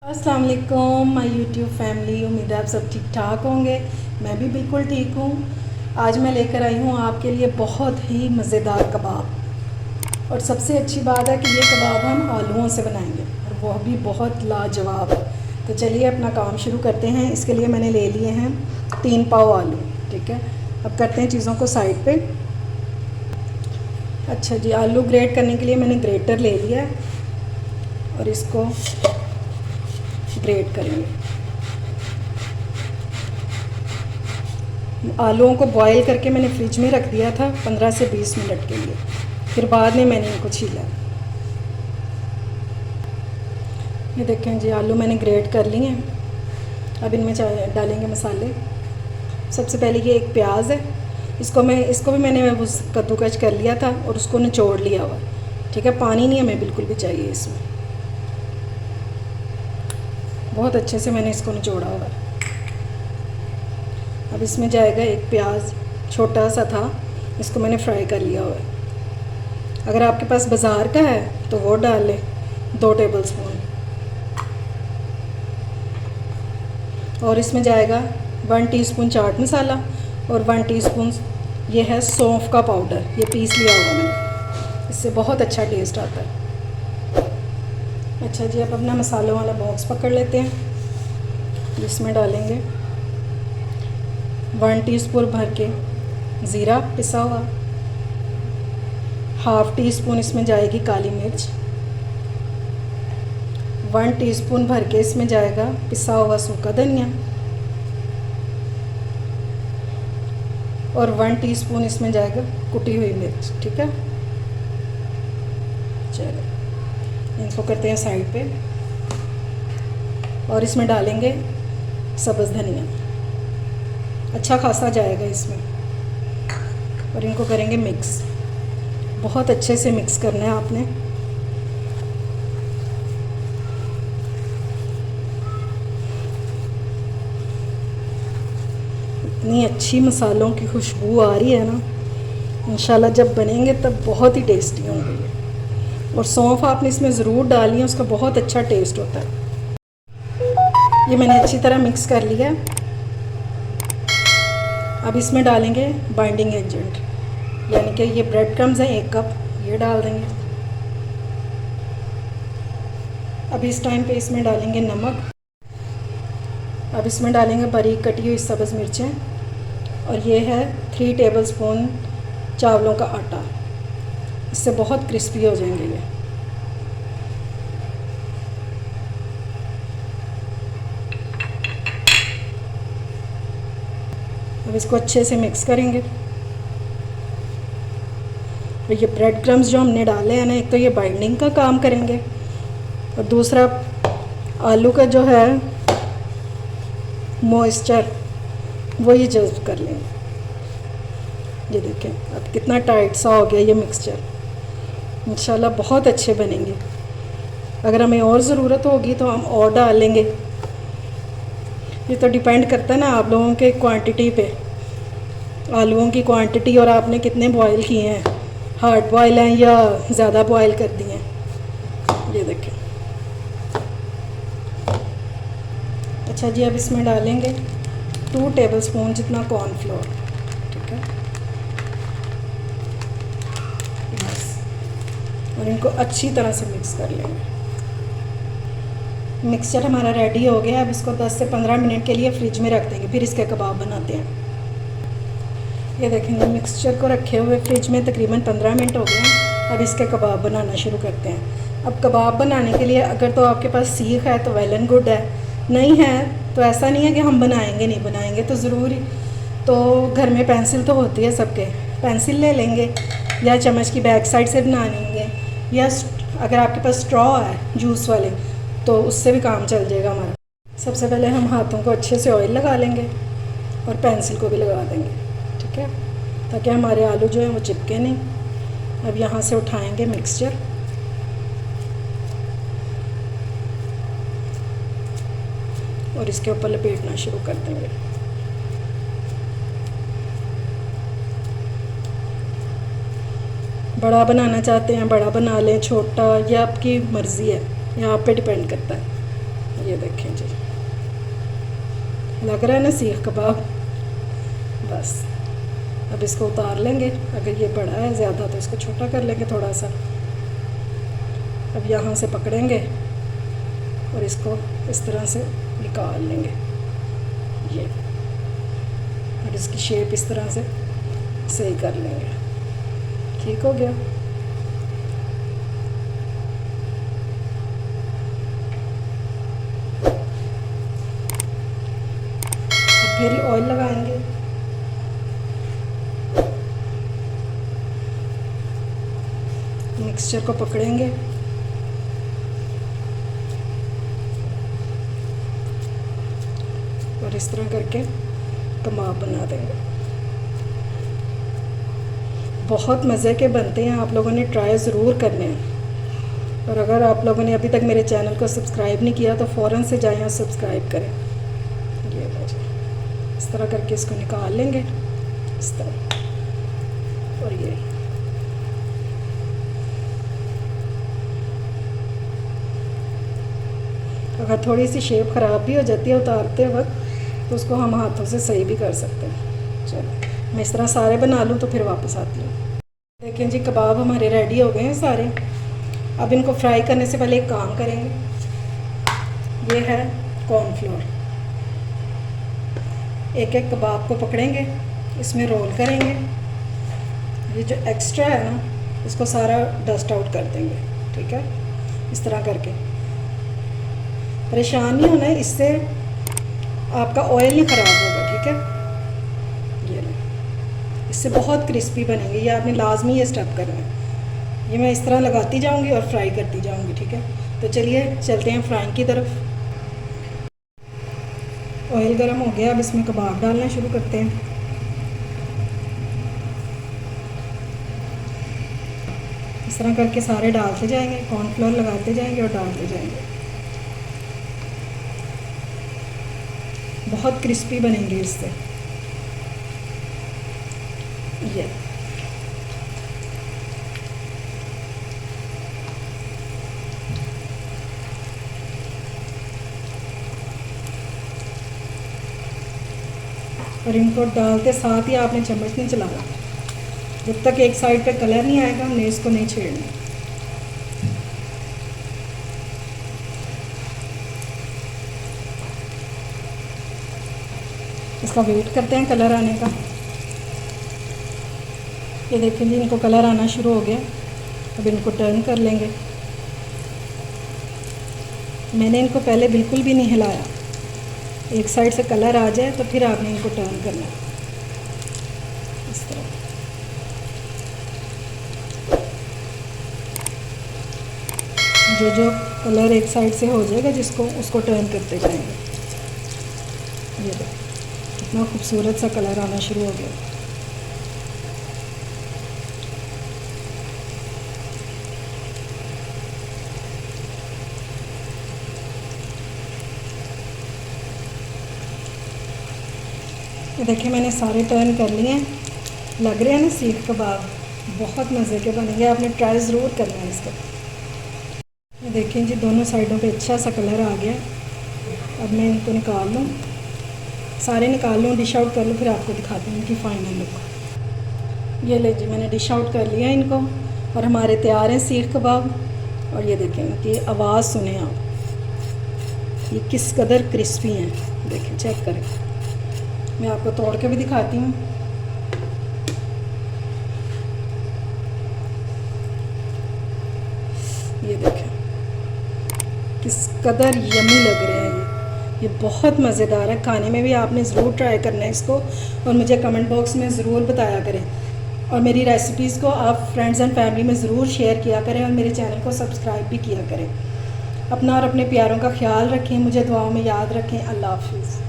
अस्सलाम वालेकुम my YouTube family. उम्मीद है आप सब ठीक ठाक होंगे। मैं भी बिल्कुल ठीक हूँ। आज मैं लेकर आई हूँ आपके लिए बहुत ही मज़ेदार कबाब। और सबसे अच्छी बात है कि ये कबाब हम आलूओं से बनाएंगे और वह भी बहुत लाजवाब है। तो चलिए अपना काम शुरू करते हैं। इसके लिए मैंने ले लिए हैं 3 पाव आलू। ठीक है, अब करते हैं चीज़ों को साइड पे। अच्छा जी, आलू ग्रेट करने के लिए मैंने ग्रेटर ले लिया और इसको ग्रेट करेंगे। आलूओं को बॉईल करके मैंने फ्रिज में रख दिया था 15 से 20 मिनट के लिए, फिर बाद में मैंने इनको छीला। ये देखें जी, आलू मैंने ग्रेट कर लिए हैं। अब इनमें डालेंगे मसाले। सबसे पहले ये एक प्याज है, इसको भी मैंने उस कद्दूकस कर लिया था और उसको निचोड़ लिया हुआ। ठीक है, पानी नहीं हमें बिल्कुल भी चाहिए इसमें। बहुत अच्छे से मैंने इसको निचोड़ा हुआ। अब इसमें जाएगा एक प्याज, छोटा सा था, इसको मैंने फ्राई कर लिया हुआ है। अगर आपके पास बाज़ार का है तो वो डाल लें 2 टेबल स्पून। और इसमें जाएगा 1 टीस्पून चाट मसाला और 1 टीस्पून ये है सौंफ का पाउडर। ये पीस लिया हुआ मैंने, इससे बहुत अच्छा टेस्ट आता है। अच्छा जी, अब अपना मसालों वाला बॉक्स पकड़ लेते हैं। इसमें डालेंगे 1 टीस्पून भर के ज़ीरा पिसा हुआ, ½ टीस्पून इसमें जाएगी काली मिर्च, 1 टीस्पून भर के इसमें जाएगा पिसा हुआ सूखा धनिया और 1 टीस्पून इसमें जाएगा कुटी हुई मिर्च। ठीक है, चलो इनको करते हैं साइड पे। और इसमें डालेंगे सब्ज़ धनिया, अच्छा खासा जाएगा इसमें, और इनको करेंगे मिक्स। बहुत अच्छे से मिक्स करना है आपने। इतनी अच्छी मसालों की खुशबू आ रही है ना, इंशाल्लाह जब बनेंगे तब बहुत ही टेस्टी होंगे ये। और सौंफ आपने इसमें ज़रूर डालनी है, उसका बहुत अच्छा टेस्ट होता है। ये मैंने अच्छी तरह मिक्स कर लिया। अब इसमें डालेंगे बाइंडिंग एजेंट, यानी कि ये ब्रेड क्रम्स हैं 1 कप, ये डाल देंगे। अब इस टाइम पे इसमें डालेंगे नमक। अब इसमें डालेंगे बारीक कटी हुई सब्ज़ मिर्चें, और ये है 3 टेबल स्पून चावलों का आटा। इससे बहुत क्रिस्पी हो जाएंगे ये। अब इसको अच्छे से मिक्स करेंगे। और ये ब्रेड क्रम्स जो हमने डाले हैं ना, एक तो ये बाइंडिंग का काम करेंगे और दूसरा आलू का जो है मॉइस्चर वो ये जज़्ब कर लेंगे। ये देखें अब कितना टाइट सा हो गया ये मिक्सचर। इंशाल्लाह बहुत अच्छे बनेंगे। अगर हमें और ज़रूरत होगी तो हम और डाल लेंगे। ये तो डिपेंड करता है ना आप लोगों के क्वांटिटी पे, आलूओं की क्वांटिटी, और आपने कितने बॉयल किए हैं, हार्ड बॉयल हैं या ज़्यादा बॉयल कर दिए हैं। ये देखें। अच्छा जी, अब इसमें डालेंगे 2 टेबल स्पून जितना कॉर्नफ्लोर। ठीक है, बस, और इनको अच्छी तरह से मिक्स कर लेंगे। मिक्सचर हमारा रेडी हो गया। अब इसको 10 से 15 मिनट के लिए फ्रिज में रख देंगे, फिर इसके कबाब बनाते हैं। ये देखेंगे मिक्सचर को रखे हुए फ्रिज में तकरीबन 15 मिनट हो गए हैं। अब इसके कबाब बनाना शुरू करते हैं। अब कबाब बनाने के लिए अगर तो आपके पास सीख है तो वेल एंड गुड है, नहीं है तो ऐसा नहीं है कि हम बनाएंगे नहीं, बनाएंगे तो ज़रूरी। तो घर में पेंसिल तो होती है सबके, पेंसिल ले लेंगे या चम्मच की बैक साइड से बना लेंगे, या अगर आपके पास स्ट्रॉ है जूस वाले तो उससे भी काम चल जाएगा हमारा। सबसे पहले हम हाथों को अच्छे से ऑयल लगा लेंगे और पेंसिल को भी लगा देंगे। ठीक है, ताकि हमारे आलू जो हैं वो चिपके नहीं। अब यहाँ से उठाएंगे मिक्सचर और इसके ऊपर लपेटना शुरू कर देंगे। बड़ा बनाना चाहते हैं बड़ा बना लें, छोटा, ये आपकी मर्ज़ी है, ये आप पे डिपेंड करता है। ये देखें जी, लग रहा है ना सीख कबाब। बस अब इसको उतार लेंगे। अगर ये बड़ा है ज़्यादा तो इसको छोटा कर लेंगे थोड़ा सा। अब यहाँ से पकड़ेंगे और इसको इस तरह से निकाल लेंगे ये, और इसकी शेप इस तरह से सही कर लेंगे। ठीक हो गया। अब फिर ऑयल लगाएंगे। मिक्सचर को पकड़ेंगे और इस तरह करके कबाब बना देंगे। बहुत मज़े के बनते हैं, आप लोगों ने ट्राई ज़रूर करने हैं। और अगर आप लोगों ने अभी तक मेरे चैनल को सब्सक्राइब नहीं किया तो फ़ौरन से जाएं और सब्सक्राइब करें। ये लीजिए, इस तरह करके इसको निकाल लेंगे इस तरह। और ये अगर थोड़ी सी शेप ख़राब भी हो जाती है उतारते वक्त तो उसको हम हाथों से सही भी कर सकते हैं। चलो मैं इस तरह सारे बना लूँ तो फिर वापस आती हूँ। देखें जी, कबाब हमारे रेडी हो गए हैं सारे। अब इनको फ्राई करने से पहले एक काम करेंगे। ये है कॉर्नफ्लोर। एक एक कबाब को पकड़ेंगे, इसमें रोल करेंगे। ये जो एक्स्ट्रा है ना इसको सारा डस्ट आउट कर देंगे। ठीक है, इस तरह करके। परेशान नहीं होना है, इससे आपका ऑयल नहीं ख़राब होगा। ठीक है, ये लें, इससे बहुत क्रिस्पी बनेंगे। ये आपने लाजमी ये स्टेप करना है। ये मैं इस तरह लगाती जाऊंगी और फ्राई करती जाऊंगी। ठीक है, तो चलिए चलते हैं फ्राइंग की तरफ। ऑयल गर्म हो गया, अब इसमें कबाब डालना शुरू करते हैं। इस तरह करके सारे डालते जाएंगे, कॉर्नफ्लोर लगाते जाएंगे और डालते जाएंगे। बहुत क्रिस्पी बनेंगे इससे। ये और इनको डालते साथ ही आपने चम्मच नहीं चलाना। जब तक एक साइड पे कलर नहीं आएगा हमने इसको नहीं छेड़ना। इसका वेट करते हैं कलर आने का। ये देखें जी, इनको कलर आना शुरू हो गया। अब इनको टर्न कर लेंगे। मैंने इनको पहले बिल्कुल भी नहीं हिलाया। एक साइड से कलर आ जाए तो फिर आपने इनको टर्न करना है इस तरह। जो कलर एक साइड से हो जाएगा जिसको उसको टर्न करते जाएंगे। ये देखो कितना खूबसूरत सा कलर आना शुरू हो गया। ये देखिए मैंने सारे टर्न कर लिए हैं। लग रहे हैं ना सीख कबाब, बहुत मज़े के बनेंगे। आपने ट्राई ज़रूर करना है इसको। ये देखें जी, दोनों साइडों पे अच्छा सा कलर आ गया। अब मैं इनको निकाल लूँ, सारे निकाल लूँ, डिश आउट कर लूँ, फिर आपको दिखाती हूँ इनकी फ़ाइनल लुक। ये ले जी, मैंने डिश आउट कर लिया इनको और हमारे तैयार हैं सीख कबाब। और ये देखें इनकी आवाज़ सुने आप, ये किस कदर क्रिस्पी हैं। देखें, चेक करें, मैं आपको तोड़ के भी दिखाती हूँ। ये देखें किस कदर यमी लग रहे हैं। ये बहुत मज़ेदार है, खाने में भी आपने ज़रूर ट्राई करना है इसको और मुझे कमेंट बॉक्स में ज़रूर बताया करें। और मेरी रेसिपीज़ को आप फ्रेंड्स एंड फैमिली में ज़रूर शेयर किया करें और मेरे चैनल को सब्सक्राइब भी किया करें। अपना और अपने प्यारों का ख्याल रखें, मुझे दुआओं में याद रखें। अल्लाह हाफिज़।